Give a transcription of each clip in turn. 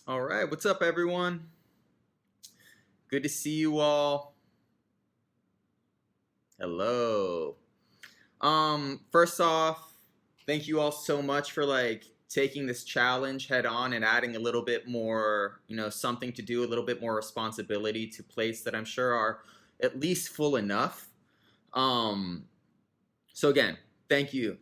All right, what's up, everyone? Good to see you all. Hello. First off, thank you all so much for taking this challenge head on and adding a little bit more, something to do, a little bit more responsibility to plates that I'm sure are at least full enough. Um, so again, thank you.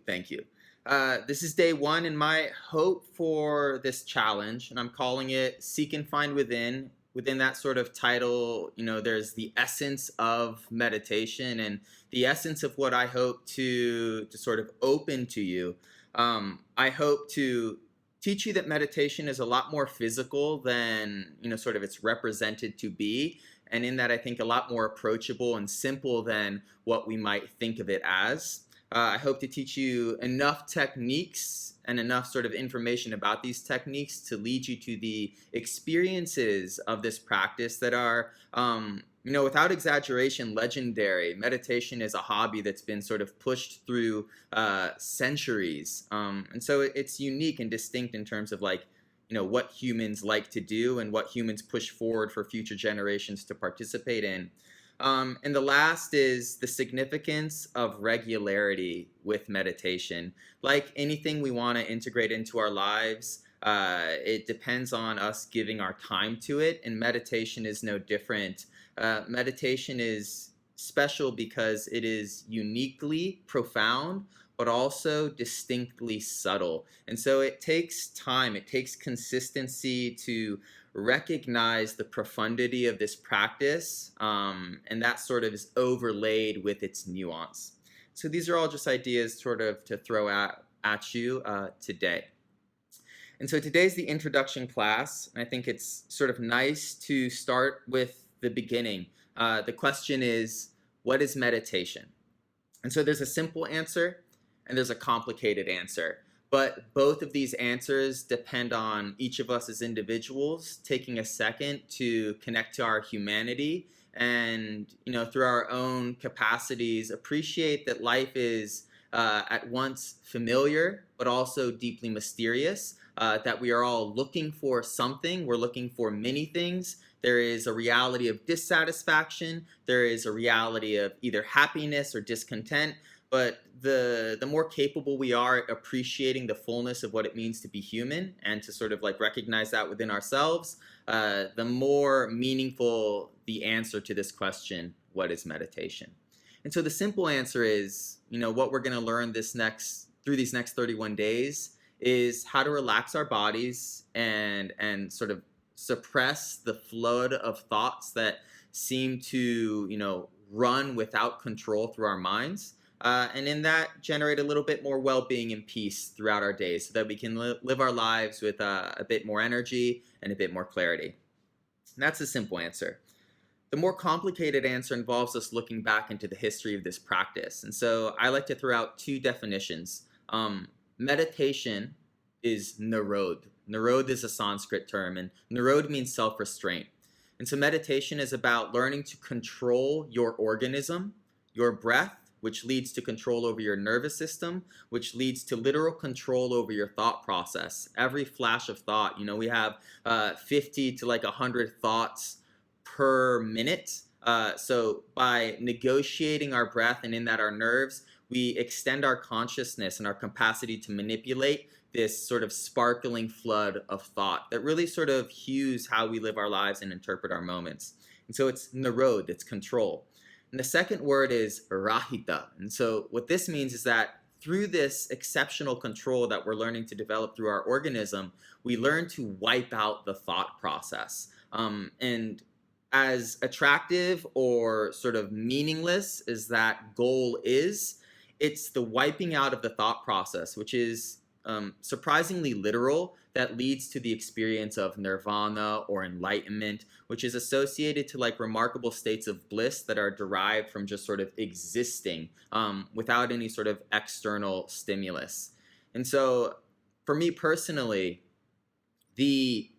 This is day one, and my hope for this challenge, and I'm calling it Seek and Find Within. Within that sort of title, there's the essence of meditation and the essence of what I hope to sort of open to you. I hope to teach you that meditation is a lot more physical than, sort of it's represented to be. And in that, I think a lot more approachable and simple than what we might think of it as. I hope to teach you enough techniques and enough sort of information about these techniques to lead you to the experiences of this practice that are, without exaggeration, legendary. Meditation is a hobby that's been sort of pushed through centuries. And so it's unique and distinct in terms of what humans like to do and what humans push forward for future generations to participate in. And the last is the significance of regularity with meditation. Like anything we want to integrate into our lives, it depends on us giving our time to it, and meditation is no different. Meditation is special because it is uniquely profound, but also distinctly subtle. And so it takes time, it takes consistency to recognize the profundity of this practice, and that sort of is overlaid with its nuance. So these are all just ideas sort of to throw at you today. And so today's the introduction class, and I think it's sort of nice to start with the beginning. The question is, what is meditation? And so there's a simple answer and there's a complicated answer. But both of these answers depend on each of us as individuals taking a second to connect to our humanity and, through our own capacities, appreciate that life is at once familiar, but also deeply mysterious, that we are all looking for something. We're looking for many things. There is a reality of dissatisfaction. There is a reality of either happiness or discontent. But the more capable we are at appreciating the fullness of what it means to be human and to sort of recognize that within ourselves, the more meaningful the answer to this question, what is meditation? And so the simple answer is, what we're going to learn through these next 31 days is how to relax our bodies and sort of suppress the flood of thoughts that seem to, run without control through our minds. And in that, generate a little bit more well-being and peace throughout our days so that we can live our lives with a bit more energy and a bit more clarity. And that's a simple answer. The more complicated answer involves us looking back into the history of this practice. And so I like to throw out two definitions. Meditation is Nirodha. Nirodha is a Sanskrit term, and Nirodha means self-restraint. And so meditation is about learning to control your organism, your breath, which leads to control over your nervous system, which leads to literal control over your thought process. Every flash of thought, we have 50 to 100 thoughts per minute. So by negotiating our breath and in that our nerves, we extend our consciousness and our capacity to manipulate this sort of sparkling flood of thought that really sort of hues how we live our lives and interpret our moments. And so it's Nirodha, it's control. And the second word is Rahita. And so what this means is that through this exceptional control that we're learning to develop through our organism, we learn to wipe out the thought process. And as attractive or sort of meaningless as that goal is, it's the wiping out of the thought process, which is surprisingly literal, that leads to the experience of nirvana or enlightenment, which is associated to remarkable states of bliss that are derived from just sort of existing without any sort of external stimulus. And so for me personally, the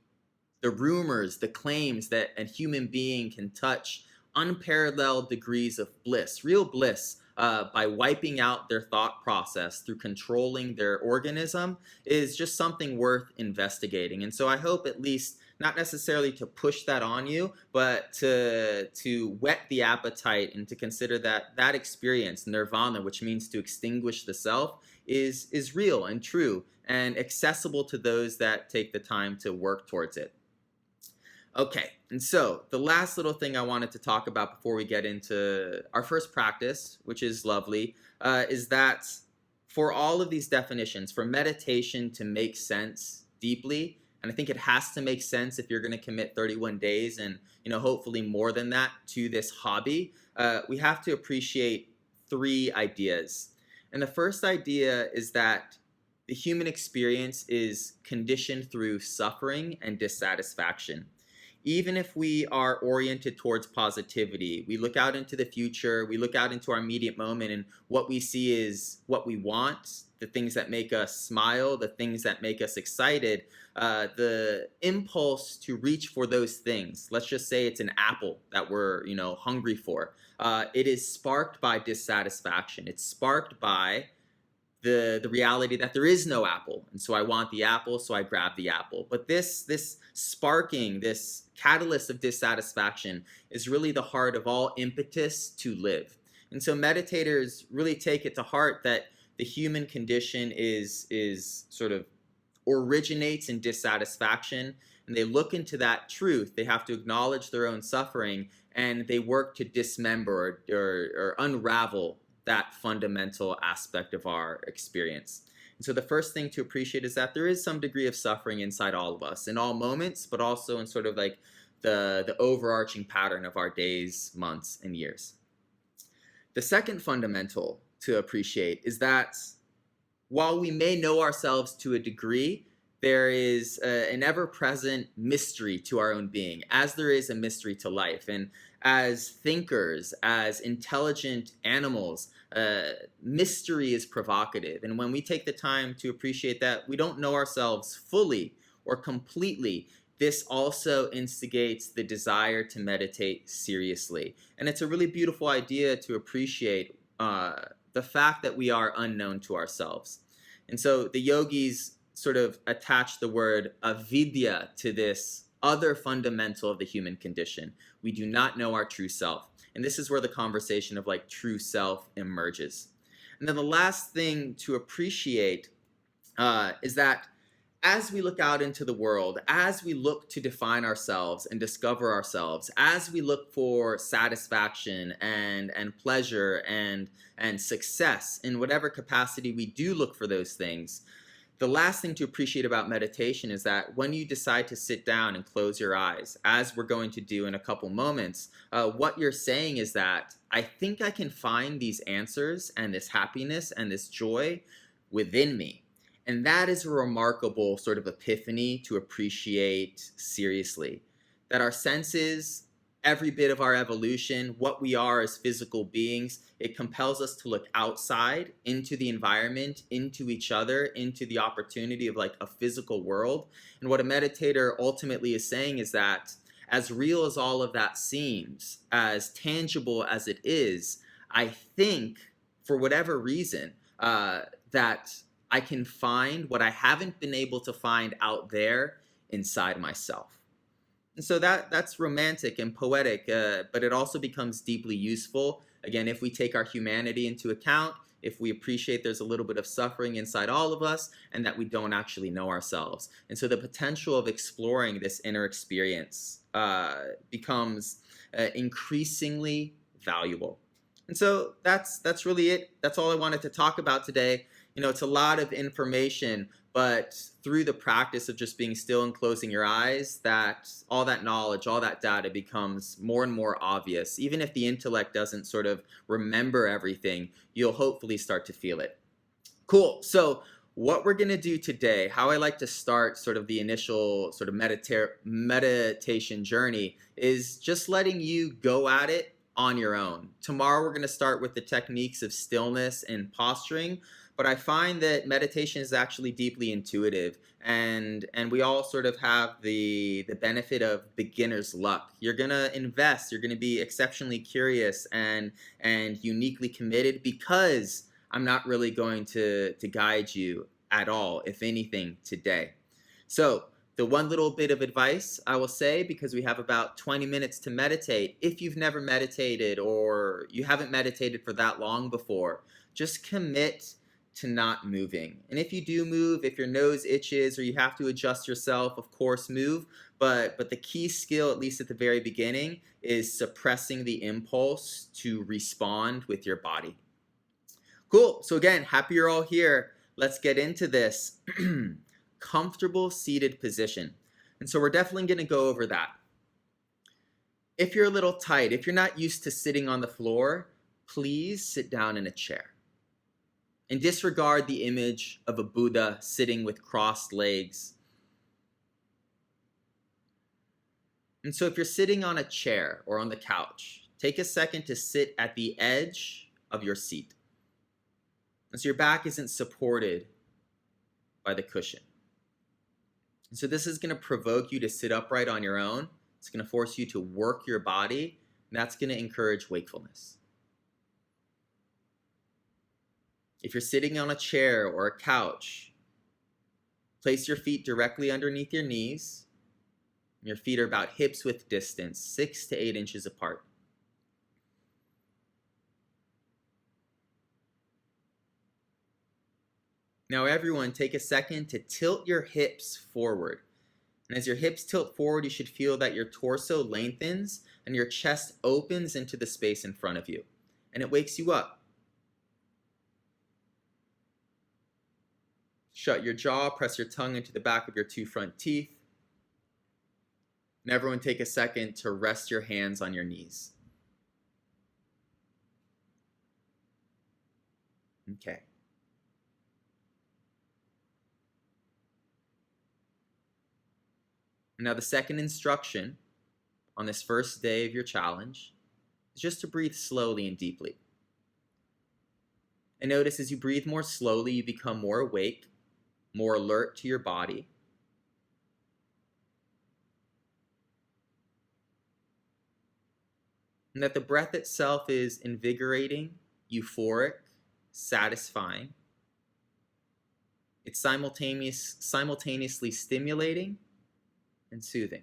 rumors, the claims that a human being can touch unparalleled degrees of bliss, real bliss, by wiping out their thought process through controlling their organism is just something worth investigating. And so I hope at least not necessarily to push that on you, but to whet the appetite and to consider that that experience, nirvana, which means to extinguish the self, is real and true and accessible to those that take the time to work towards it. Okay, and so the last little thing I wanted to talk about before we get into our first practice, which is lovely, is that for all of these definitions, for meditation to make sense deeply, and I think it has to make sense if you're going to commit 31 days and hopefully more than that to this hobby, we have to appreciate 3 ideas. And the first idea is that the human experience is conditioned through suffering and dissatisfaction. Even if we are oriented towards positivity, we look out into the future, we look out into our immediate moment, and what we see is what we want, the things that make us smile, the things that make us excited, the impulse to reach for those things. Let's just say it's an apple that we're, hungry for. It is sparked by dissatisfaction. It's sparked by the reality that there is no apple, and so I want the apple, so I grab the apple. But this sparking, this catalyst of dissatisfaction is really the heart of all impetus to live. And so meditators really take it to heart that the human condition is sort of originates in dissatisfaction, and they look into that truth. They have to acknowledge their own suffering, and they work to dismember or unravel that fundamental aspect of our experience. And so the first thing to appreciate is that there is some degree of suffering inside all of us in all moments, but also in sort of like the overarching pattern of our days, months, and years. The second fundamental to appreciate is that while we may know ourselves to a degree, there is an ever-present mystery to our own being, as there is a mystery to life. And as thinkers, as intelligent animals, mystery is provocative. And when we take the time to appreciate that we don't know ourselves fully or completely, this also instigates the desire to meditate seriously. And it's a really beautiful idea to appreciate the fact that we are unknown to ourselves. And so the yogis sort of attach the word avidya to this other fundamental of the human condition. We do not know our true self. And this is where the conversation of like true self emerges. And then the last thing to appreciate is that as we look out into the world, as we look to define ourselves and discover ourselves, as we look for satisfaction and pleasure and success in whatever capacity we do look for those things, the last thing to appreciate about meditation is that when you decide to sit down and close your eyes, as we're going to do in a couple moments, what you're saying is that I think I can find these answers and this happiness and this joy within me. And that is a remarkable sort of epiphany to appreciate seriously. That our senses, every bit of our evolution, what we are as physical beings, it compels us to look outside into the environment, into each other, into the opportunity of like a physical world. And what a meditator ultimately is saying is that as real as all of that seems, as tangible as it is, I think for whatever reason that I can find what I haven't been able to find out there inside myself. And so that's romantic and poetic, but it also becomes deeply useful, again, if we take our humanity into account, if we appreciate there's a little bit of suffering inside all of us and that we don't actually know ourselves. And so the potential of exploring this inner experience becomes increasingly valuable. And so that's really it. That's all I wanted to talk about today. It's a lot of information, but through the practice of just being still and closing your eyes, that all that knowledge, all that data becomes more and more obvious. Even if the intellect doesn't sort of remember everything, you'll hopefully start to feel it. Cool. So what we're going to do today, how I like to start sort of the initial sort of meditation journey, is just letting you go at it on your own. Tomorrow we're going to start with the techniques of stillness and posturing. But I find that meditation is actually deeply intuitive, and we all sort of have the benefit of beginner's luck. You're gonna invest, you're gonna be exceptionally curious and uniquely committed, because I'm not really going to guide you at all, if anything, today. So The one little bit of advice I will say, because we have about 20 minutes to meditate, if you've never meditated or you haven't meditated for that long before, just commit to not moving. And if you do move, if your nose itches or you have to adjust yourself, of course move. But the key skill, at least at the very beginning, is suppressing the impulse to respond with your body. Cool. So again, happy you're all here. Let's get into this. Comfortable seated position. And so we're definitely going to go over that. If you're a little tight, if you're not used to sitting on the floor, please sit down in a chair. And disregard the image of a Buddha sitting with crossed legs. And so if you're sitting on a chair or on the couch, take a second to sit at the edge of your seat. And so your back isn't supported by the cushion. And so this is going to provoke you to sit upright on your own. It's going to force you to work your body, and that's going to encourage wakefulness. If you're sitting on a chair or a couch, place your feet directly underneath your knees. Your feet are about hips width distance, 6 to 8 inches apart. Now everyone, take a second to tilt your hips forward. And as your hips tilt forward, you should feel that your torso lengthens and your chest opens into the space in front of you. And it wakes you up. Shut your jaw, press your tongue into the back of your 2 front teeth. And everyone take a second to rest your hands on your knees. Okay. Now the second instruction on this first day of your challenge is just to breathe slowly and deeply. And notice as you breathe more slowly, you become more awake, more alert to your body. And that the breath itself is invigorating, euphoric, satisfying. It's simultaneously stimulating and soothing.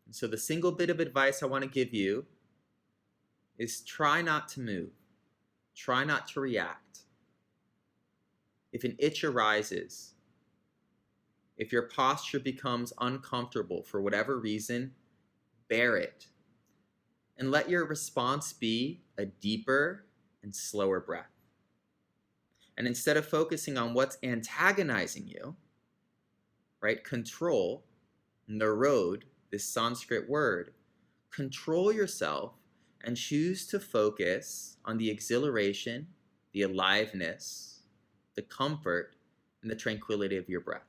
And so the single bit of advice I want to give you is try not to move. Try not to react. If an itch arises, if your posture becomes uncomfortable for whatever reason, bear it. And let your response be a deeper and slower breath. And instead of focusing on what's antagonizing you, right, control, Nirodha, this Sanskrit word, control yourself and choose to focus on the exhilaration, the aliveness, the comfort, and the tranquility of your breath.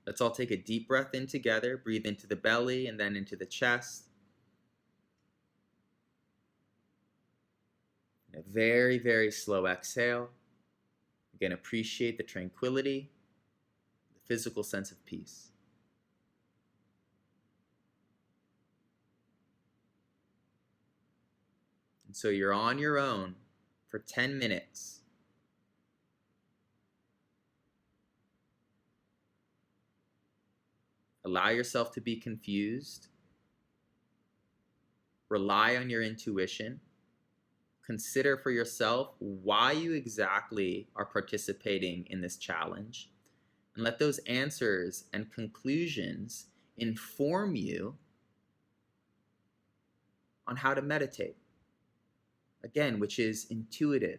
Let's all take a deep breath in together. Breathe into the belly and then into the chest. And a very, very slow exhale. Again, appreciate the tranquility, the physical sense of peace. And so you're on your own for 10 minutes. Allow yourself to be confused. Rely on your intuition. Consider for yourself why you exactly are participating in this challenge. And let those answers and conclusions inform you on how to meditate. Again, which is intuitive.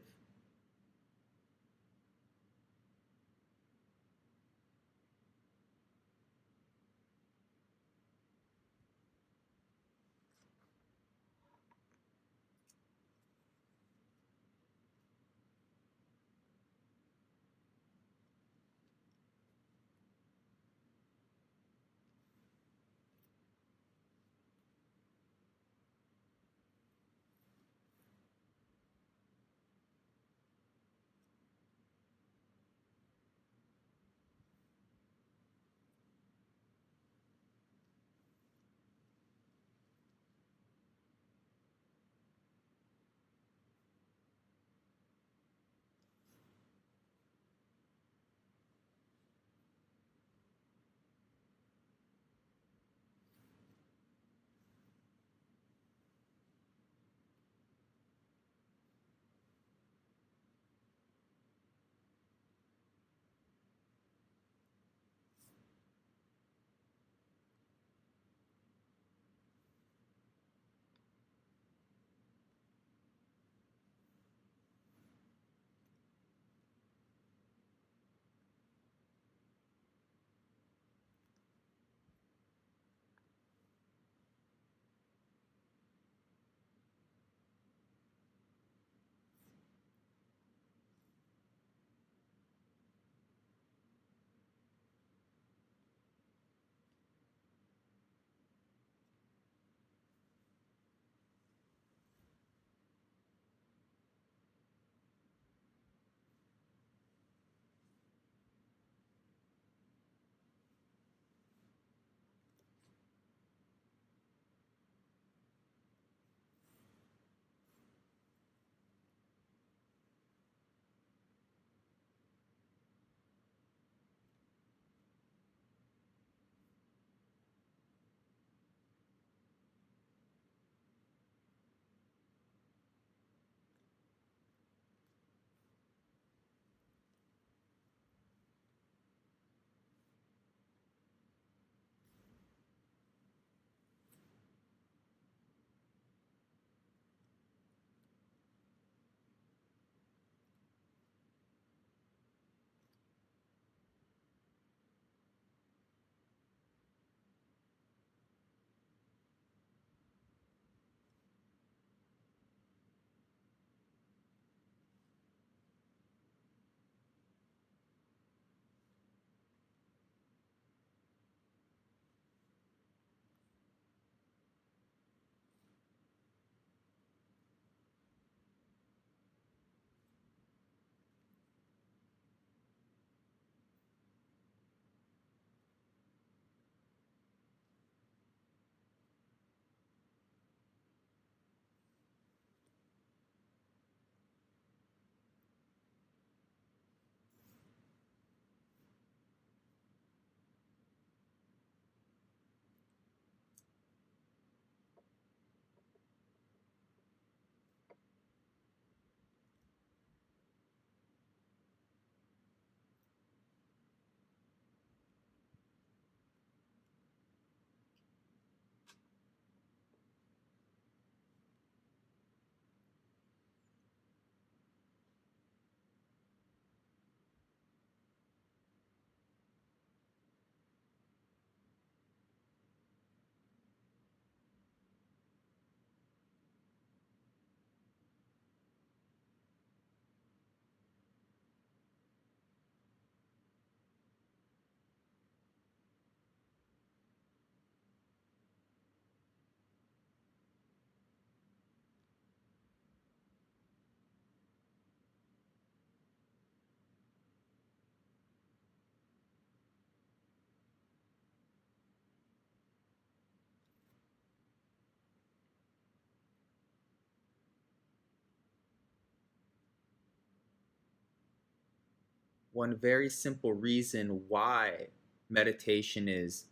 one very simple reason why meditation is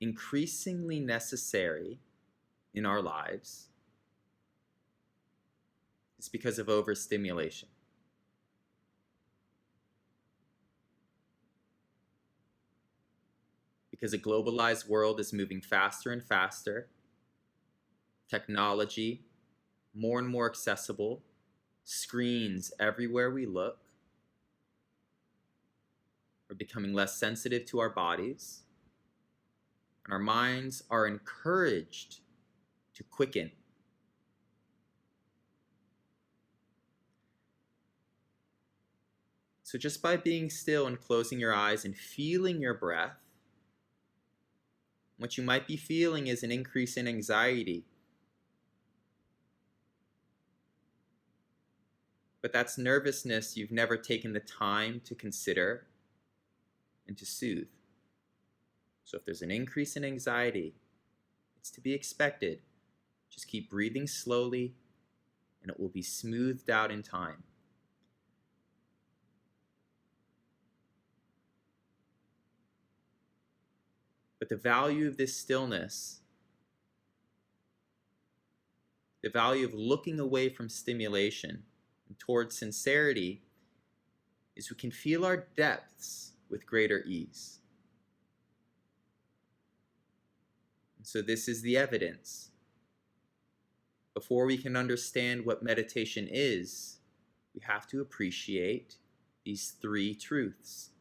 increasingly necessary in our lives is because of overstimulation. Because a globalized world is moving faster and faster, technology more and more accessible, screens everywhere we look, we're becoming less sensitive to our bodies, and our minds are encouraged to quicken. So just by being still and closing your eyes and feeling your breath, what you might be feeling is an increase in anxiety. But that's nervousness you've never taken the time to consider and to soothe. So if there's an increase in anxiety, it's to be expected. Just keep breathing slowly, and it will be smoothed out in time. But the value of this stillness, the value of looking away from stimulation and towards sincerity, is we can feel our depths with greater ease. And so this is the evidence. Before we can understand what meditation is, we have to appreciate these three truths.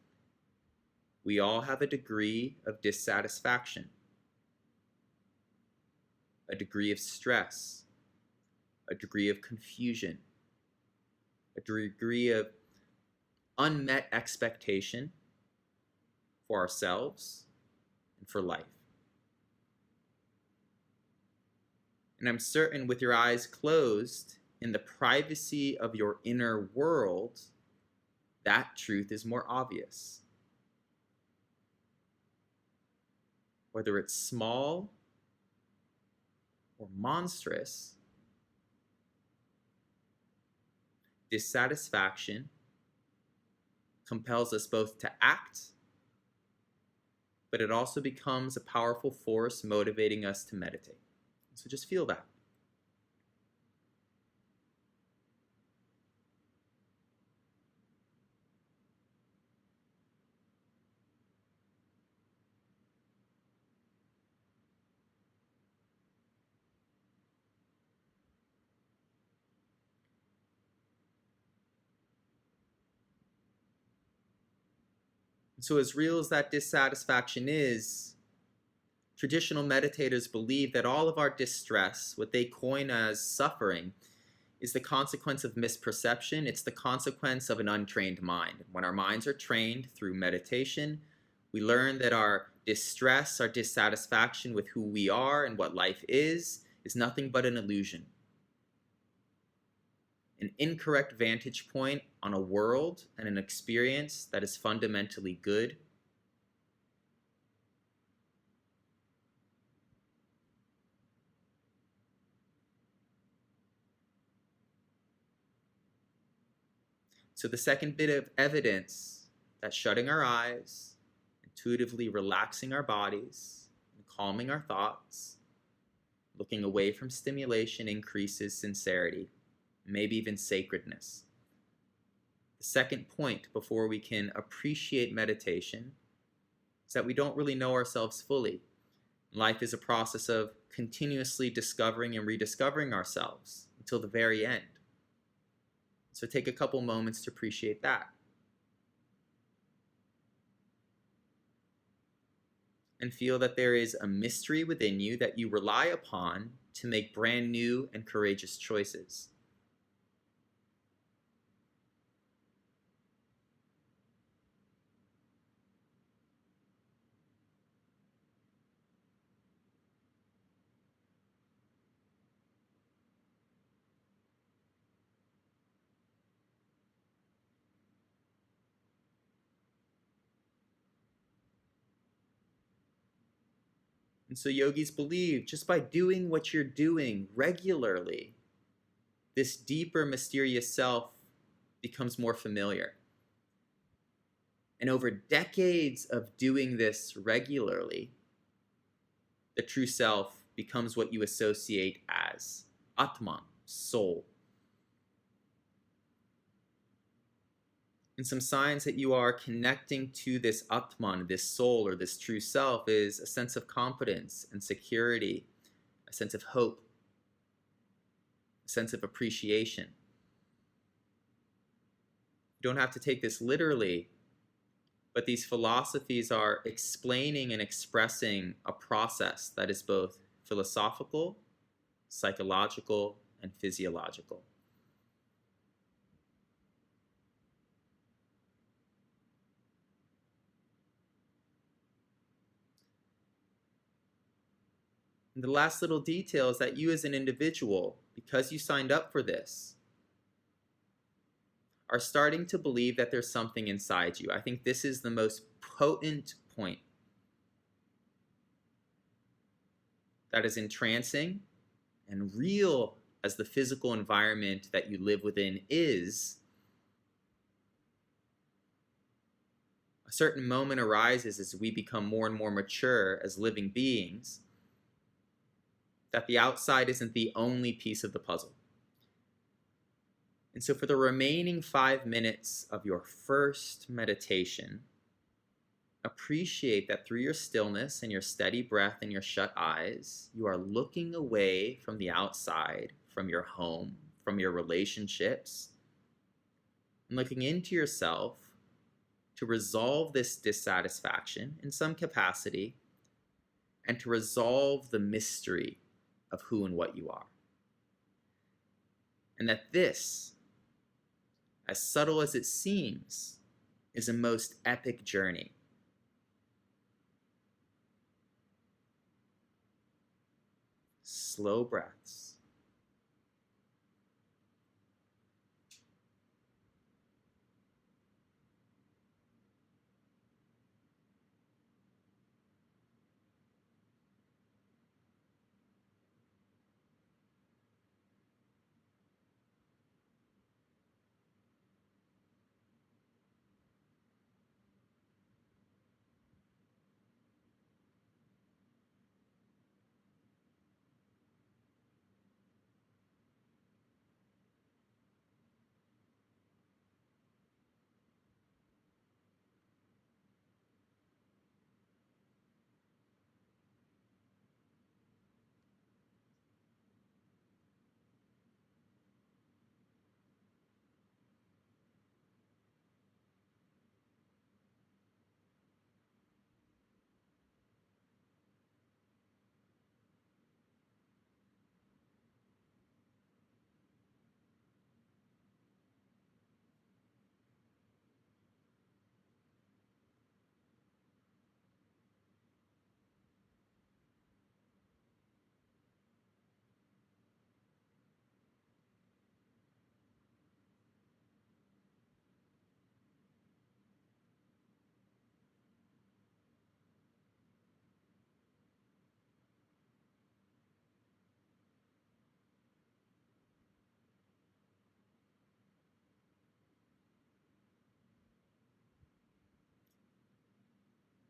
We all have a degree of dissatisfaction, a degree of stress, a degree of confusion, a degree of unmet expectation for ourselves and for life. And I'm certain with your eyes closed, in the privacy of your inner world, that truth is more obvious. Whether it's small or monstrous, dissatisfaction compels us both to act, but it also becomes a powerful force motivating us to meditate. So just feel that. So as real as that dissatisfaction is, traditional meditators believe that all of our distress, what they coin as suffering, is the consequence of misperception. It's the consequence of an untrained mind. When our minds are trained through meditation, we learn that our distress, our dissatisfaction with who we are and what life is nothing but an illusion. An incorrect vantage point on a world and an experience that is fundamentally good. So the second bit of evidence that shutting our eyes, intuitively relaxing our bodies, and calming our thoughts, looking away from stimulation increases sincerity, maybe even sacredness. The second point before we can appreciate meditation is that we don't really know ourselves fully. Life is a process of continuously discovering and rediscovering ourselves until the very end. So take a couple moments to appreciate that. And feel that there is a mystery within you that you rely upon to make brand new and courageous choices. And so yogis believe just by doing what you're doing regularly, this deeper mysterious self becomes more familiar. And over decades of doing this regularly, the true self becomes what you associate as Atman, soul. And some signs that you are connecting to this Atman, this soul, or this true self, is a sense of confidence and security, a sense of hope, a sense of appreciation. You don't have to take this literally, but these philosophies are explaining and expressing a process that is both philosophical, psychological, and physiological. And the last little detail is that you as an individual, because you signed up for this, are starting to believe that there's something inside you. I think this is the most potent point. That is entrancing and real as the physical environment that you live within is. A certain moment arises as we become more and more mature as living beings, that the outside isn't the only piece of the puzzle. And so for the remaining 5 minutes of your first meditation, appreciate that through your stillness and your steady breath and your shut eyes, you are looking away from the outside, from your home, from your relationships, and looking into yourself to resolve this dissatisfaction in some capacity and to resolve the mystery of who and what you are. And that this, as subtle as it seems, is a most epic journey. Slow breaths.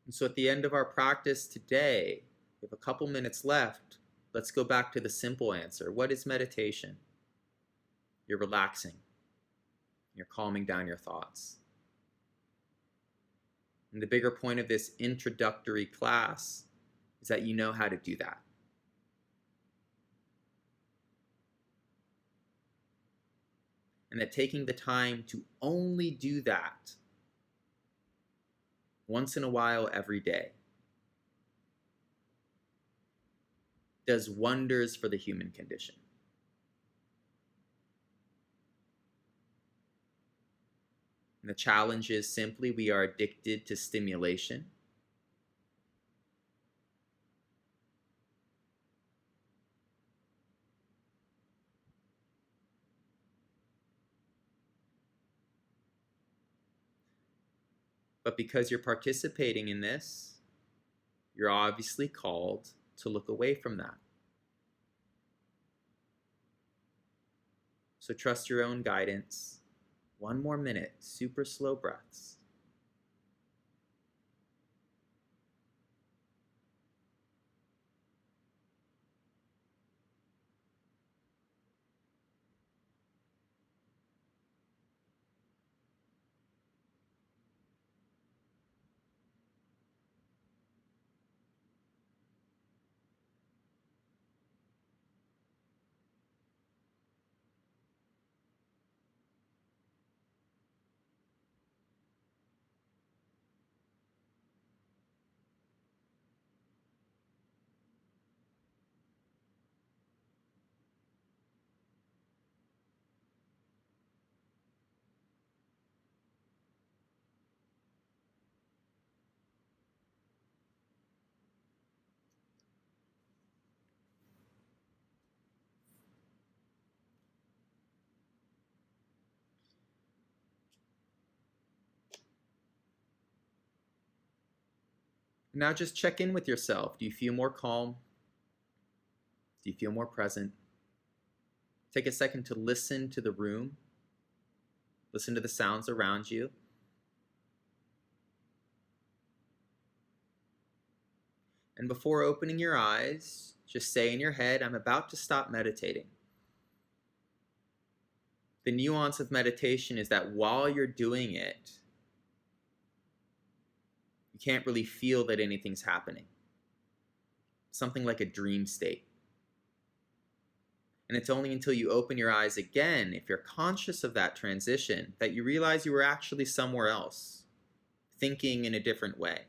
And so at the end of our practice today, we have a couple minutes left. Let's go back to the simple answer. What is meditation? You're relaxing. You're calming down your thoughts. And the bigger point of this introductory class is that you know how to do that. And that taking the time to only do that once in a while every day does wonders for the human condition. And the challenge is simply we are addicted to stimulation. But because you're participating in this, you're obviously called to look away from that. So trust your own guidance. 1 more minute, super slow breaths. Now just check in with yourself. Do you feel more calm? Do you feel more present? Take a second to listen to the room. Listen to the sounds around you. And before opening your eyes, just say in your head, I'm about to stop meditating. The nuance of meditation is that while you're doing it, you can't really feel that anything's happening. Something like a dream state. And it's only until you open your eyes again, if you're conscious of that transition, that you realize you were actually somewhere else, thinking in a different way,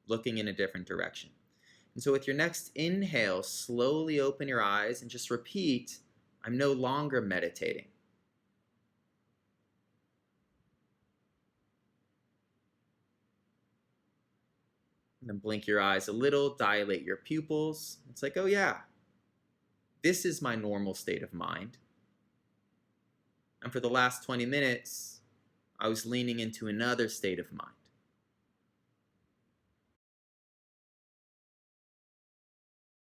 looking in a different direction. And so with your next inhale, slowly open your eyes and just repeat, I'm no longer meditating. And then blink your eyes a little, dilate your pupils. It's like, oh yeah, this is my normal state of mind. And for the last 20 minutes, I was leaning into another state of mind.